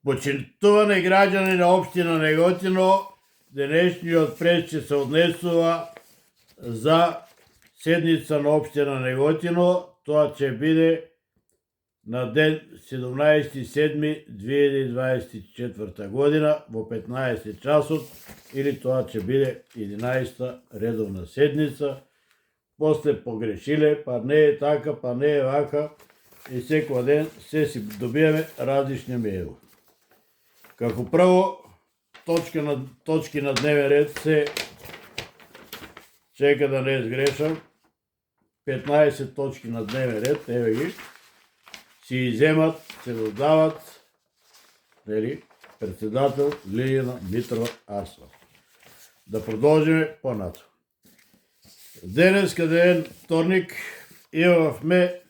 Почитувани граđani на општина Неготино, денешниот прес ќе се однесува за седница на општина Неготино. Тоа ќе биде на ден 17.7.2024 година во 15 часот, или тоа ќе биде 11-та редовна седница. После погрешиле, па не е така, па не е вака, и секој ден се си добиваме различни мејлови. Како прво, точки на дневен ред се, чека да не сгрешам, 15 точки на дневен ред, еве ги, си иземат, се додават, председател Лиljana Митрова Арсова. Да продолжиме понатаму. Денеска ден, вторник, имавме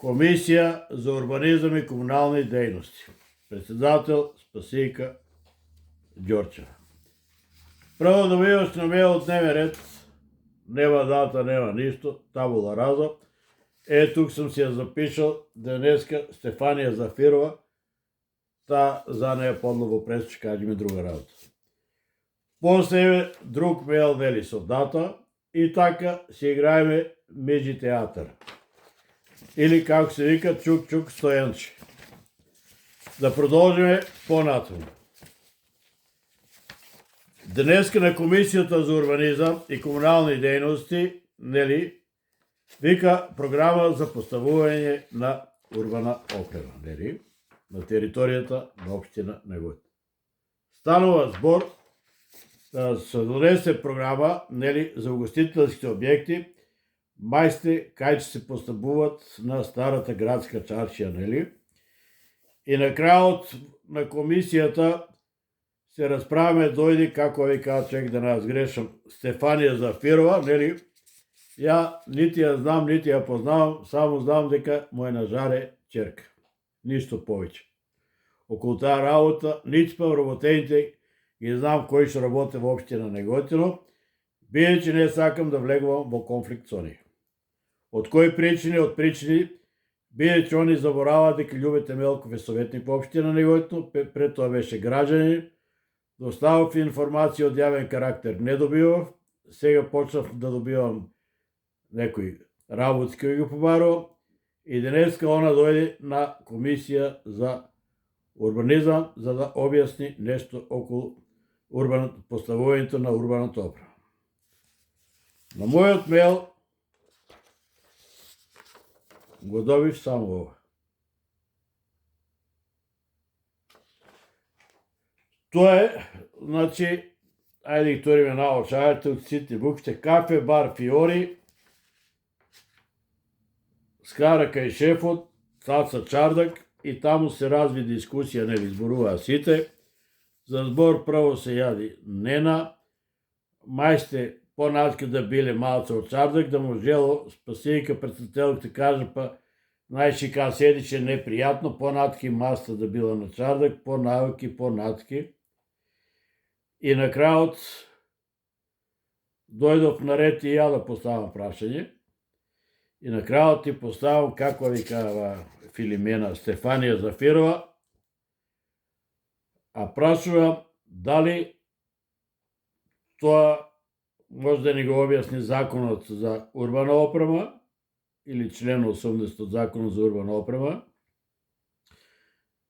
Комисија за урбанизам и комунални дејности. Председател Спасийка Ѓорчева. Прво добиваш на мејл дневен ред, нема дата, нема ништо, табула раза. Тук сам си ја запишал денеска Стефанија Зафирова, та за неја подло во прес, ќе кажеме друга работа. После друг мејл нели со дата и така си играеме меѓи театар. Или како се вика, чук-чук стојанче. Да продолжиме понатаму. Денеска на Комисијата за урбанизам и комунални дејности, нели, вика програма за поставување на урбана опрема, нели, на територијата на општина Неготино. Станува збор да се донесе програма, нели, за угостителските објекти, мајсте кај ќе се поставуваат на старата градска чаршија, нели? И на крајот на комисијата се расправаме, дојди, како ви кажа човек да не сгрешам, Стефанија Зафирова, нели? Ја нити ја знам, нити ја познавам, само знам дека му е на жаре ќерка. Ништо повеќе. Околу таа работа, ничпам работените, ги знам кои што работе во општина Неготино, бидејќи не сакам да влегувам во конфликт со нив. Од кои причини? Од причини бидејќи они забораваат дека Љубе Темелков е советник во општина Неготино, пред тоа беше граđанин, доставав информација од јавен карактер, не добивав, сега почнав да добивам некои работи кои ги побарувам, и денеска она дојде на комисија за урбанизам за да објасни нешто околу поставувањето на урбаната опрема. На мојот мејл го добив само ова. Тоа е, значи, ајде ги ториме наочарите од сите буквите, кафе, бар, фиори, скара кај шефот, Цаца Чардак, и таму се разви дискусија, нели зборуваа сите. За збор прво се јади Нена, мајсте понатка да биле малце од Чардак, да му жело Спасијка председателката кажа, па најши ка седише непријатно, понатки маста да била на Чардак, понаваки, понатки. И на крајот дојдов на ред и ја да поставам прашање. И на крајот ти поставам, како ви кажа Филимена, Стефанија Зафирова, а прашувам дали тоа може да ни го објасни законот за урбана опрема или член 80 од законот за урбана опрема,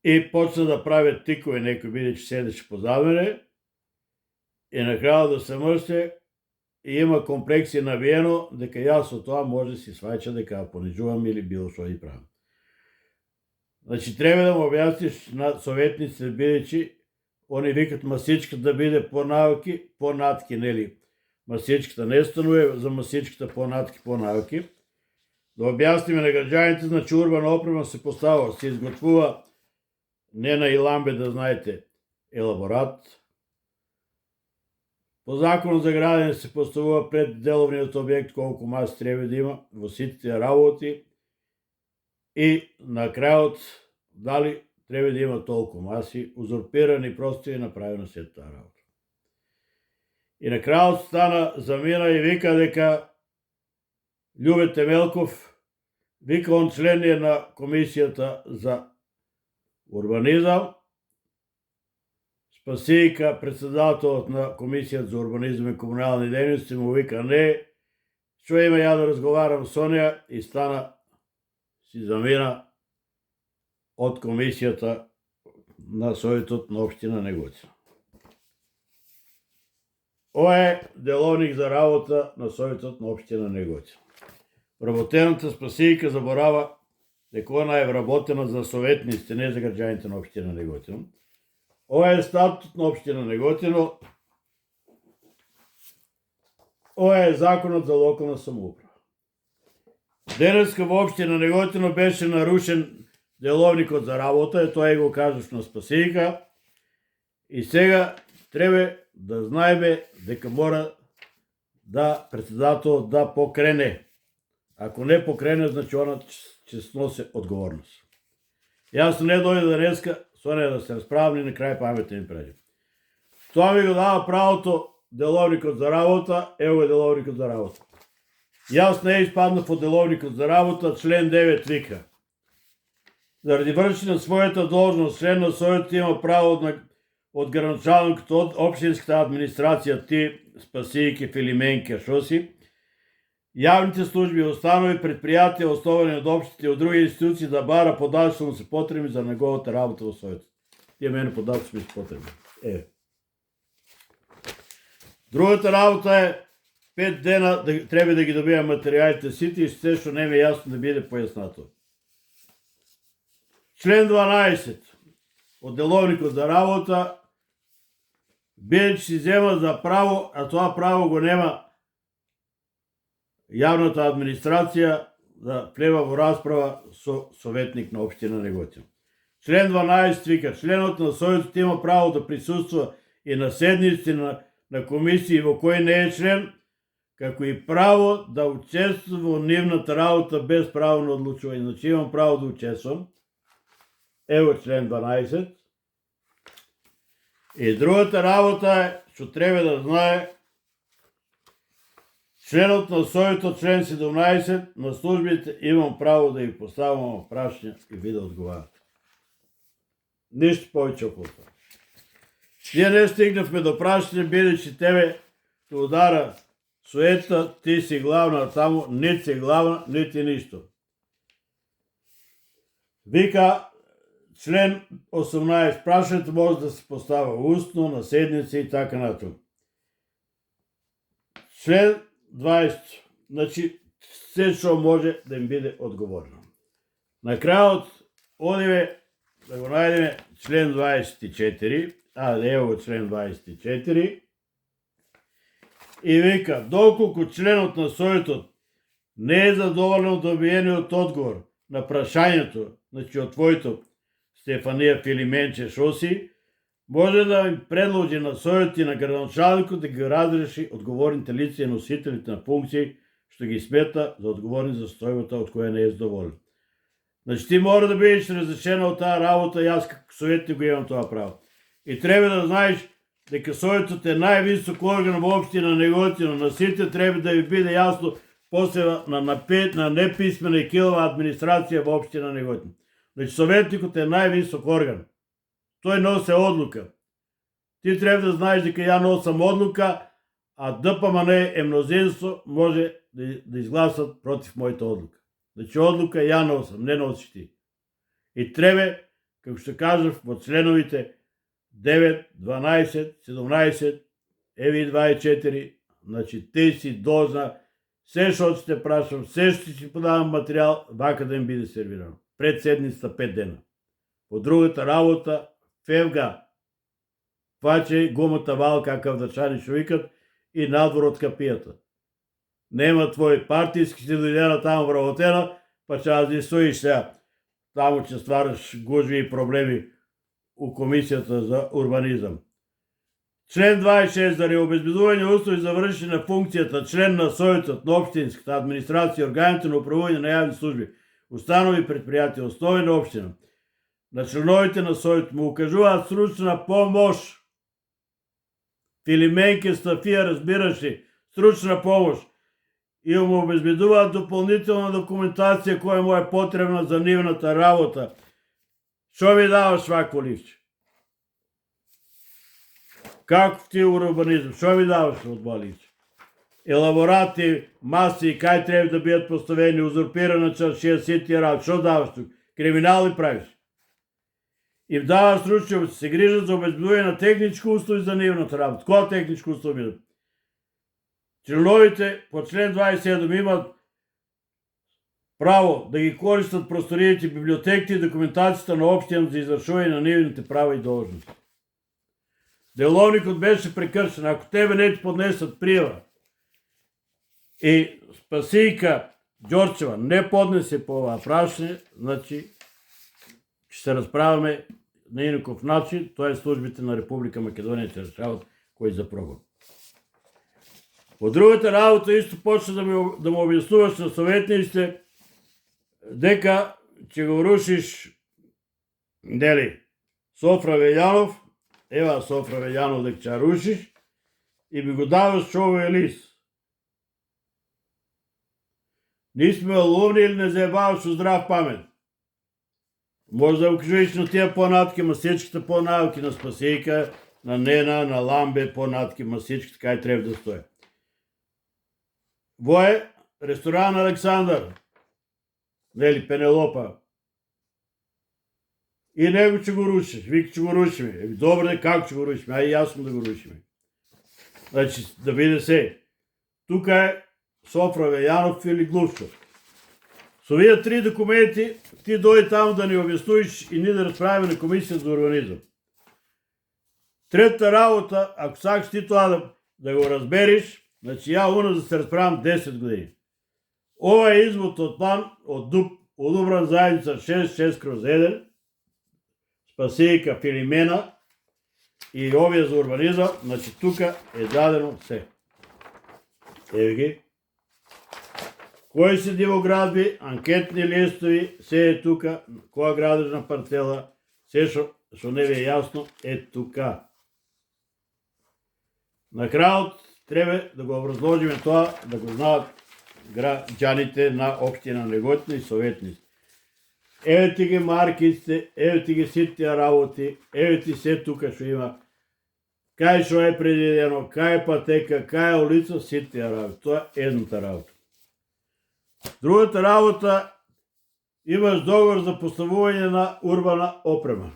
и почна да прави тикови некој, бидејќи седеше позад мене, и на крајот да се мрсе и има комплекси навиено дека јас со тоа може да си сваќа дека ја понижувам или било што и правам. Значи, треба да му објасниш на советниците, бидејќи они викат масичката да биде понаваки, понатки, нели? Масичката не станува, за масичката понатки, понаваки. Да објасниме на граđаните, значи урбана опрема се поставува, се изготвува не на иламбе, да знаете, елаборат. По законот за градење се поставува пред деловниот објект колку маси треба да има во сите работи, и на крајот дали треба да има толку маси, узурпирани простори, направено се таа работа. И на крајот стана, замина и вика дека Љубе Темелков, вика он член е на комисијата за урбанизам. Спасийка, председателът на Комисията за урбанизъм и комунални дейности, му вика: не, чуй ме я да разговарям с оня, и стана, си замина от комисията на Советът на община Неготино. Ова е деловник за работа на Советът на община Неготино. Работената Спасийка заборава дека она е вработена за советниците, не за граѓаните на община Неготино. Ова е статут на община Неготино. Ова е законът за локална самоуправа. Денеска во община Неготино беше нарушен деловникот за работа, и тоа го кажеш на Спасийка, и сега треба да знаеме дека мора да председателот да покрене. Ако не покрене, значи она ќе сноси одговорност. Јас не дојде денеска со неја да се расправам, и на крај паметен им преđe. Тоа ми го дава правото деловникот за работа, ево е деловникот за работа. Јас не испаднав од деловникот за работа, член 9 вика: заради вршење на својата должност, член на Советот има право од градоначалникот, од општинската администрација, ти Спасийки Филименке Шоси, јавните служби, установи, предпријатија, основани од општите и од други институции, да бара податоци што му се потребни за неговата работа во Советот. Тие мене податоци ми се потребни. Другата работа е 5 дена треба да ги добија материјалите сите, и се што не ми е јасно да биде појаснато. Член 12 од деловникот за работа, бидејќи си зема за право, а тоа право го нема јавната администрација, да влева во расправа со советник на општина Неготино. Член 12 вика: членот на Советот има право да присуства и на седници на комисии во кои не е член, како и право да учествува во нивната работа без право на одлучување. Значи имам право да учествувам. Ево член 12. И другата работа е, што треба да знае членот на Советот, член 17, на службите имам право да ги поставам прашања и ви да одговарат. Ништо повеќе околу тоа. Ние не стигнавме до прашање, бидејќи тебе те удара суета, ти си главна таму, нити си главна, нити ништо. Вика член 18, прашањето може да се постава устно, на седници и така натаму. Член 20, значи се што може да им биде одговорно. На крајот одиме да го најдеме член 24, ево член 24, и вика: доколку членот на Советот не е задоволен од добиениот одговор на прашањето, значи од твоето Стефанија Филименче Шоси, може да им предложи на Советот и на градоначалникот да ги разреши одговорните лица и носителите на функции, што ги смета за одговорни за состојбата од која не е задоволен. Значи ти мора да бидеш разрешена од таа работа, јас како советник го имам тоа право. И треба да знаеш дека Советот е највисок орган во општина Неготино. На сите треба да ви биде јасно, после на неписмена и килава администрација во општина Неготино. Значи советникот е највисок орган. Тој носи одлука. Ти треба да знаеш дека ја носам одлука, а ДПМН е мнозинство, може да изгласат против мојата одлука. Значи одлука ја носам, не носиш ти. И треба, како што кажав, во членовите 9, 12, 17, еви 24, значи ти си должна, се што ќе те прашам, се што ќе подавам материјал, вака да им биде сервирано. Пред седницата 5 дена. По другата работа, февга, фаче гумата вал, какав дачани што викат, и надвор од капијата. Нема твој партијски си дојдена таму вработена, па ќе да стоиш сега. Таму ќе ствараш гужви и проблеми у Комисијата за урбанизам. Член 26. За обезбедување услови за вршење на функцијата член на Советот на општинската администрација и органите на управување на јавни служби, установи, предпријатија, основи на општина, на членовите на Советот му укажуваат стручна помош. Филименке Стафија разбираше стручна помош и му обезбедуваат дополнителна документација која му е потребна за нивната работа, Що ми даваш свако ливче? Каков ти урбанизм? Що ми даваш от това ливче? Елаборати, маси, кай трябва да бидат поставени, узурпирана част, 60 работи. Що даваш тук? Криминал ли правиш? Им даваш случаи, се грижат за обезбедуване на техническо условие за нивната работа. Коя техническо условие? Членовите по член 27 имат право да ги користат просториите, библиотеките и документацията на общината за извършване на нивните права и должности. Деловникът беше прекършен. Ако тебе не ти поднесат приява и Спасийка Джорчева не поднесе по това прашане, значи ще се разправяме на инаков начин, т.е. службите на Република Македония ще решават кой за прогон. По другата работа исто почна да му обяснуваш на съветниците, дека, че го рушиш, дели, Софра Велянов, ева Софра Велянов дека че рушиш, и ми го даваш чове лист. Ние сме ловни или не заебаваш от здрав памет. Може да окажеш на тия по-натки, масичката по-навки на Спасийка, на Нена, на Ламбе, по-натки, масичката, кай трябва да стоя. Вое, ресторан Александър, нели, Пенелопа. И него че го рушиш, вика, че го рушиме. Добре, как че го рушиме? Ай, ясно да го рушиме. Значи, да види се. Тук е Софра Велянов или Глушков. Со вие три документи, ти дойди там да ни обяснуеш и ние да разправим на комисия за урбанизъм. Третата работа, ако сакаш ти това да го разбереш, значи я уна да се разправям 10 години. Ова е извод от план от ДУП, одобран заедница 6/1, Спасийка Филимена и овия за урбанизъм, значи тук е дадено все. Еви ги. Кои са дивоградби, анкетни листови, все е тука, коя градежна партела, все що не ви е ясно, е тука. Накрая трябва да го образложим това, да го знаят граджаните на община Неготина и съветници. Ево ти ги маркиците, ево ти ги сития работи, ево ти все тука ще има. Кай шо е предвидено, кай е пътека, кай е улица, сития работи. Това е едната работа. Другата работа, имаш договор за поставуване на урбана опрема.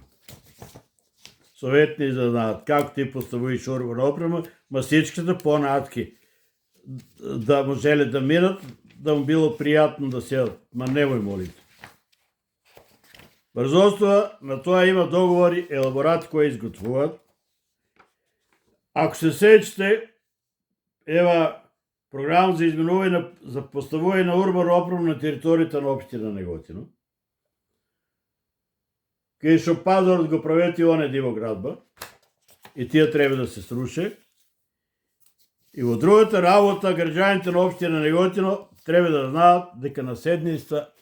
Съветни за да знаят как ти поставиш урбана опрема, ма всичките по-натки да можели да минат, да му било приятно да седат. Ма немой молите. Бързоства на това има договори, елаборати, кои изготвуват. Ако се сечете, ева програма за изменуване за поставуване на урбана опрема на територията на община Неготино. Кой шо пазар да го правете он е дивоградба и тия трябва да се сруши. И от другата работа, гражданите на община Неготино трябва да знаят дека на седмицата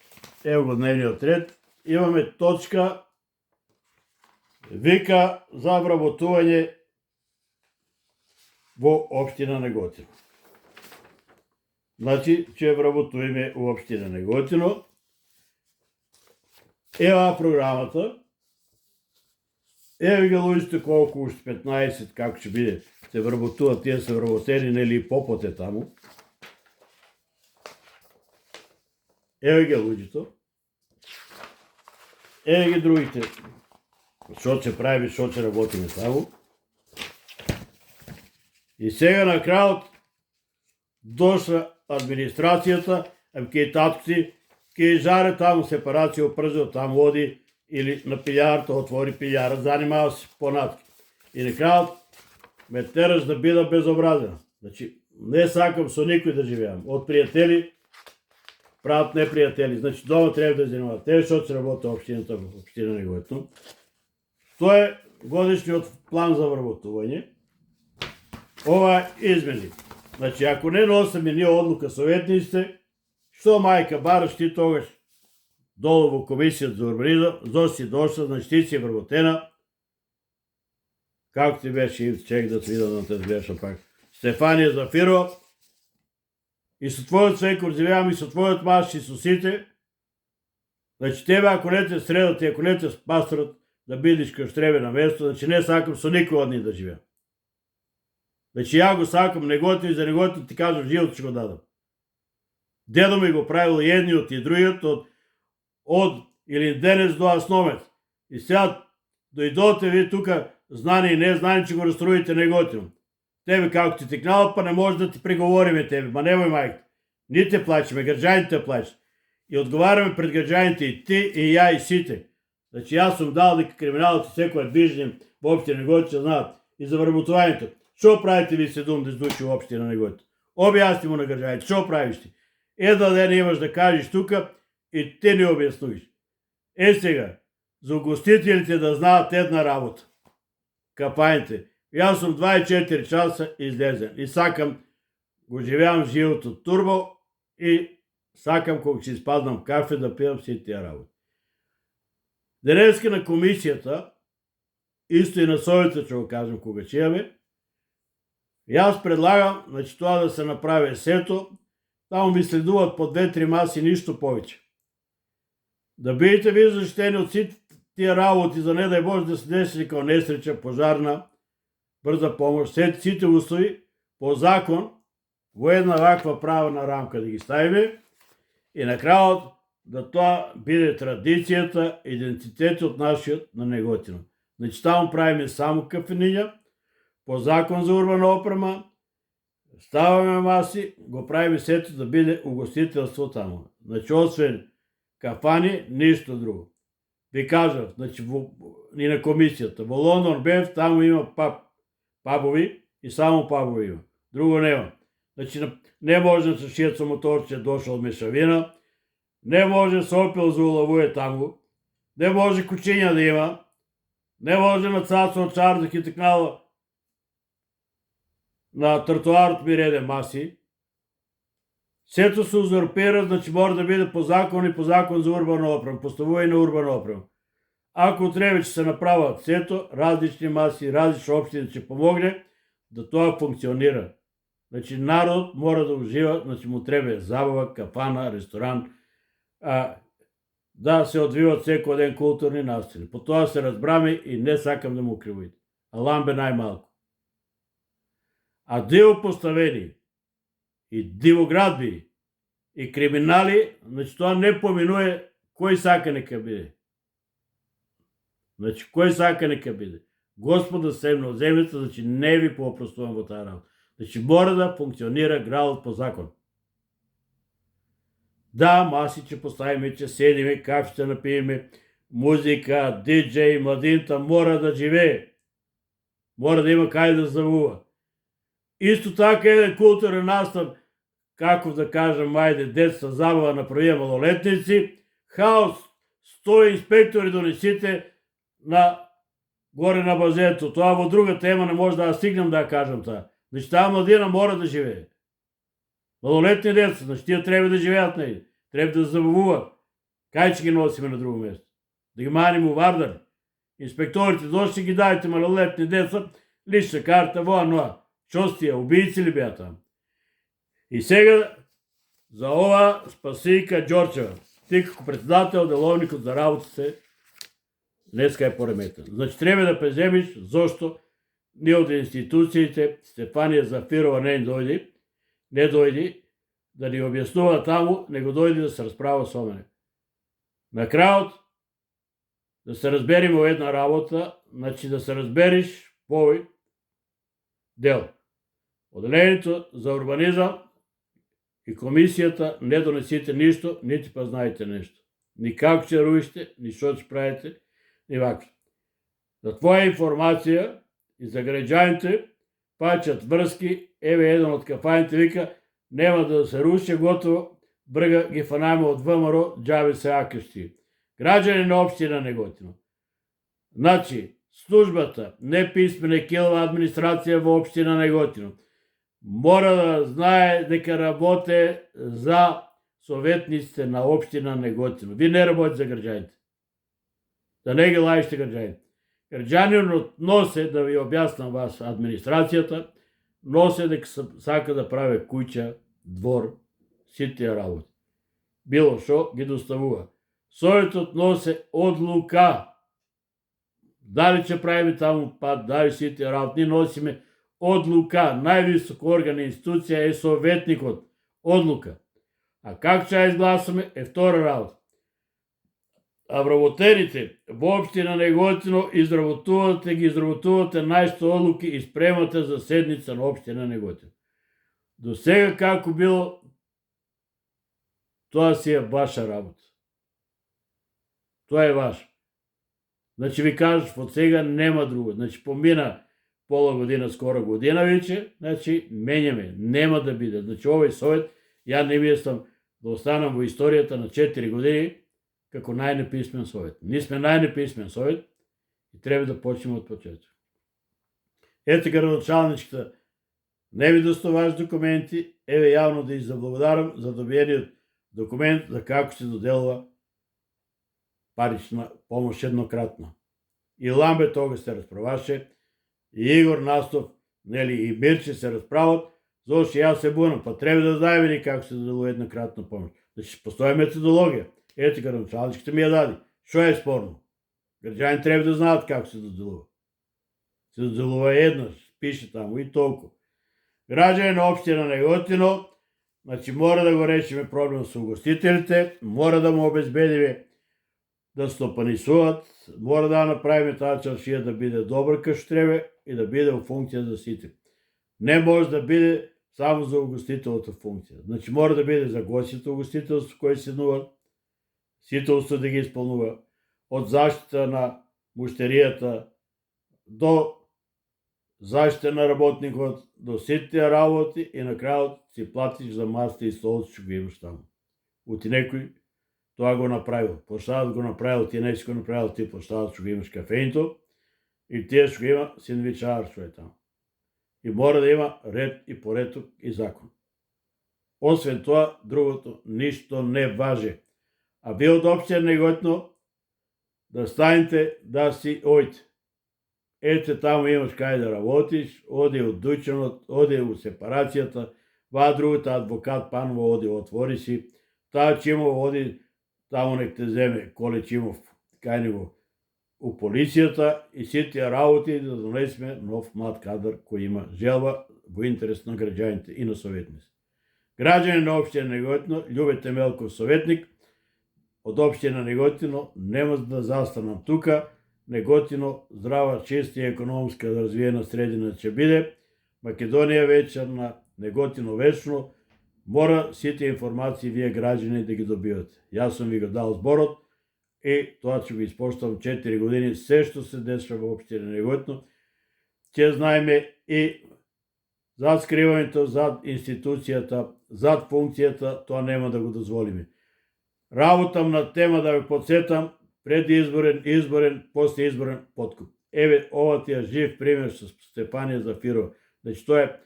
ево го дневният ред. Имаме точка вика за обработуване во община Неготино. Значи, че обработуваме в община Неготино. Ева програмата. Ева ги луѓето колко още 15, како ще биде, се вработуват, тия са вработени, нели попот е таму. Ева ги луѓето. Ева ги другите. Шо че правим, шо че работиме таму. И сега на краят дошла администрацията, кей татко кей жаре таму сепарация опръзил, там води или на пилярата отвори пиляра, занимава се по-натки. И накрая ме тераш да бида безобразен. Значи, не сакам со никой да живеям. От приятели правят неприятели. Значи, дома трябва да занимават. Те, защото се работа общината в община Неготино. То е годишният план за вработуване. Ова измени. Значи, ако не носиме ние одлука съветниците, що майка бараш ти тогаш долу во комисията за урбанизъм, зо си дошла, значи ти си вработена. Kako ti беше, чек да се видя да те гледаш пак. Стефания Зафирова. И со твоят свекор живеам, и со твоят маж, и со сите. Значи тебе ако не те средат и ако не те спастрат да бидиш къщ треба на место, значи не сакам со никой од них да живеам. Значи ја го сакам негото и за негото ти кажам живот ќе го дадам. Дедо ми го правил едниот и другиот од или денес до Асновец. И сега дојдоте ви тука знани и не знани, че го разстроите неготино. Тебе како ти текнало, па не може да ти преговориме тебе. Ма немој мајка. Ние те плачеме, граѓаните плачат. И одговараме пред граѓаните и ти, и ја, и сите. Значи јас сум дал дека криминалите секој движење во општина Неготино знаат. И за вработувањето. Што правите ви 17 души во општина Неготино? Објасни му на граѓаните, што правиш ти? Една ден имаш да кажеш тука и ти не објаснувиш. Сега, за угостителите да знаат една работа. Капаните. Јас сум 24 часа излезен и сакам го живеам животот турбо и сакам кога ќе испаднам кафе да пијам сите тие работи. Денеска на комисијата, исто и на советот ќе го кажам кога ќе имаме, јас предлагам, значи тоа да се направи сето, таму ми следуваат по 2-3 маси, ништо повеќе. Да бидете ви заштени од сите тие работи, за не дај Боже да се деси како несреќа, пожарна, брза помош, сите услови по закон во една ваква правна рамка да ги ставиме и на крајот да тоа биде традицијата, идентитетот нашиот на Неготино. Значи таму правиме само кафениња, по закон за урбана опрема, ставаме маси, го правиме сето да биде угостителство таму. Значи освен кафани, ништо друго. Ви кажав, значи и на комисијата, во Лондон бев, таму има пабови и само пабови има. Друго нема. Значи не може да се шијат со моторче дошол мешавина, не може сопел за улавуе таму, не може кучиња да има, не може на цацо чар да ки текнало на тротоарот ми реде маси. Сето се узурпира, значи мора да биде по закон и по закон за урбана опрема, поставување на урбана опрема. Ако треба ќе се направат сето, различни маси, различни општини ќе помогне да тоа функционира. Значи народ мора да ужива, значи му треба забава, кафана, ресторан, да се одвиват секој ден културни настани. По тоа се разбраме и не сакам да му кривуите. А ламбе најмалку. А диво поставени и дивоградби и криминали, значи тоа не поминуе кој сака нека биде. Значи кој сака нека биде. Господа семна од земјата, значи не ви попростувам во таа работа. Значи мора да функционира градот по закон. Да, маси ќе поставиме, ќе седиме, кафе ќе напиеме, музика, диджеј, младинта мора да живее. Мора да има кај да завува. Исто така еден културен настан, како да кажам, ајде, деца забава на првија малолетници, хаос, 100 инспектори донесите горе на базето. Тоа во друга тема не може да стигнам да кажам таа. Значи таа младина мора да живее. Малолетни деца, значи тие треба да живеат негде. Треба да забавуваат. Кај ќе ги носиме на друго место? Да ги маним у Вардар? Инспекторите дошли ги дајте малолетни деца, лична карта, воа, ноа. Што стија, убијци ли беа таму? И сега за ова Спасијка Ѓорчева, ти како председател деловникот за работа се днеска е пореметен. Значи треба да преземиш зошто ние од институциите, Стефанија Зафирова не дојди да ни објаснува таму, него дојди да се расправа со мене. На крајот да се разбериме во една работа, значи да се разбериш по овој дел. Оделението за урбанизам и комисијата не донесите ништо, нити па знаете нешто. Ни како ќе руиште, ни што ќе правите, ни вака. За твоја информација и за граѓаните паќат врски, еве еден од кафаните вика, нема да се руши, готово, брга ги фанаме од ВМРО, џабе се акешти. Граѓани на општина Неготино. Значи, службата, неписмена килова администрација во општина Неготино, мора да знае дека работе за советниците на општина Неготино. Ви не работите за граѓаните. Да не ги лајште граѓаните. Граѓанинот носе, да ви објаснам вас, администрацијата, носе дека сака да праве куќа, двор, сите работи. Било шо ги доставува. Советот носе одлука. Дали ќе правиме таму пат, дали сите работи, носиме одлука. Највисок орган и институција е советникот. Одлука. А как ќе ја изгласаме е втора работа. А вработените во општина Неготино ги изработувате најшто одлуки и спремате за седница на општина Неготино. До сега како било, тоа си е ваша работа. Тоа е ваше. Значи ви кажеш, од сега нема друго. Значи помина пола година, скоро година веќе, значи менјаме, нема да биде. Значи овој совет, ја не мислам да останам во историјата на 4 години како најнеписмен совет. Ние сме најнеписмен совет и треба да почнеме од почеток. Ете градоначалничката не ви доставаш документи, еве јавно да заблагодарам за добиениот документ за како се доделува парична помош еднократна. И Ламбе тога се расправаше, и Игор Настов, и Мирче се расправат, зашто јас се бунам, па треба да знаеме ни како се доделува еднократна помош. Значи постои методологија. Ете градоначалничката ми ја даде. Што е спорно? Граѓани треба да знаат како се доделува. Се доделува еднаш, пише таму и толку. Граѓани на општина Неготино, значи мора да го решиме проблем со угостителите, мора да му обезбедиме да стопанисуваат, мора да направиме таа чаршија да биде добра кај треба и да биде во функција за сите. Не може да биде само за угостителната функција. Значи мора да биде за гостите угостителство кои седнуваат, сите устои да ги исполнува, од заштита на муштеријата до заштита на работникот, до сите работи и на крајот си платиш за маста и столци што го имаш таму. Ути некој тоа го направил. Поштадот го направил, ти не си го направил, ти поштадот што го имаш кафејнто и тие што го има синдвичар што е таму. И мора да има ред и пореток и закон. Освен тоа, другото ништо не важи. А вие од општина Неготино да станете да си ојте. Ете таму имаш кај да работиш, оди од дуќанот, оди у сепарацијата, ва другата адвокат Панова оди отвори си, таа Чимов оди таму нек те земе Коле Чимов кај него у полицијата и сите работи да донесеме нов млад кадар кој има желба во интерес на граѓаните и на советници. Граѓани на општина Неготино, Љубе Темелков советник, од општина Неготино нема да застанам тука. Неготино здрава, чиста и економска развиена средина ќе биде. Македонија вечерна, Неготино вечно. Мора сите информации вие граѓани да ги добивате. Јас сум ви го дал зборот и тоа ќе го испоштувам 4 години. Се што се дешава во општина Неготино, ќе знаеме и зад скривањето, зад институцијата, зад функцијата, тоа нема да го дозволиме. Работам на тема да ве подсетам, предизборен, изборен, послеизборен подкуп. Еве, ова ти е жив пример со Стефанија Зафирова. Значи, тоа е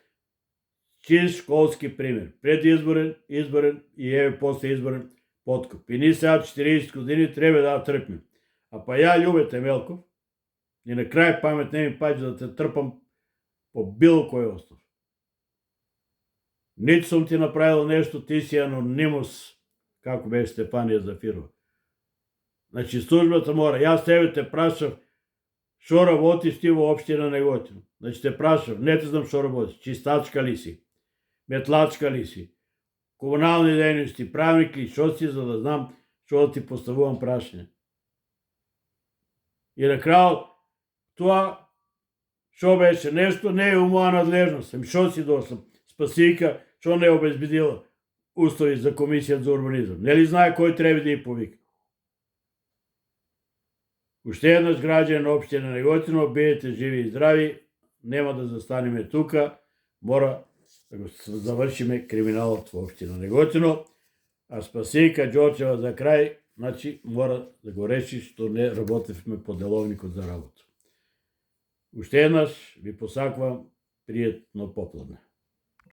чист школски пример. Предизборен, изборен и еве послеизборен подкуп. И ние сега 40 години треба да трпиме. А па ја, Љубе Темелков, и на крај памет не ми паѓа да те трпам по било кој основ. Ниту сум ти направил нешто, ти си анонимус, како беше Стефанија Зафирова. Значи, службата мора. Јас тебе те прашав, шо работиш ти во општина Неготино? Значи, те прашав, не те знам шо работиш. Чистачка ли си? Метлачка ли си? Комунални дејности, правник ли? Шо си, за да знам шо да ти поставувам прашање. И на крајот, тоа, шо беше нешто, не е у моја надлежност. Шо си дошлам? Спасика, шо не обезбедила услови за комисија за урбанизам. Нели знае кој треба да ја повика? Уште еднаш граѓани на општина Неготино, бидете живи и здрави, нема да застанеме тука, мора да го завршиме криминалот во општина Неготино, а Спасика Ѓорчева за крај, значи мора да го реши што не работевме по деловникот за работа. Уште еднаш ви посакувам пријатно попладне.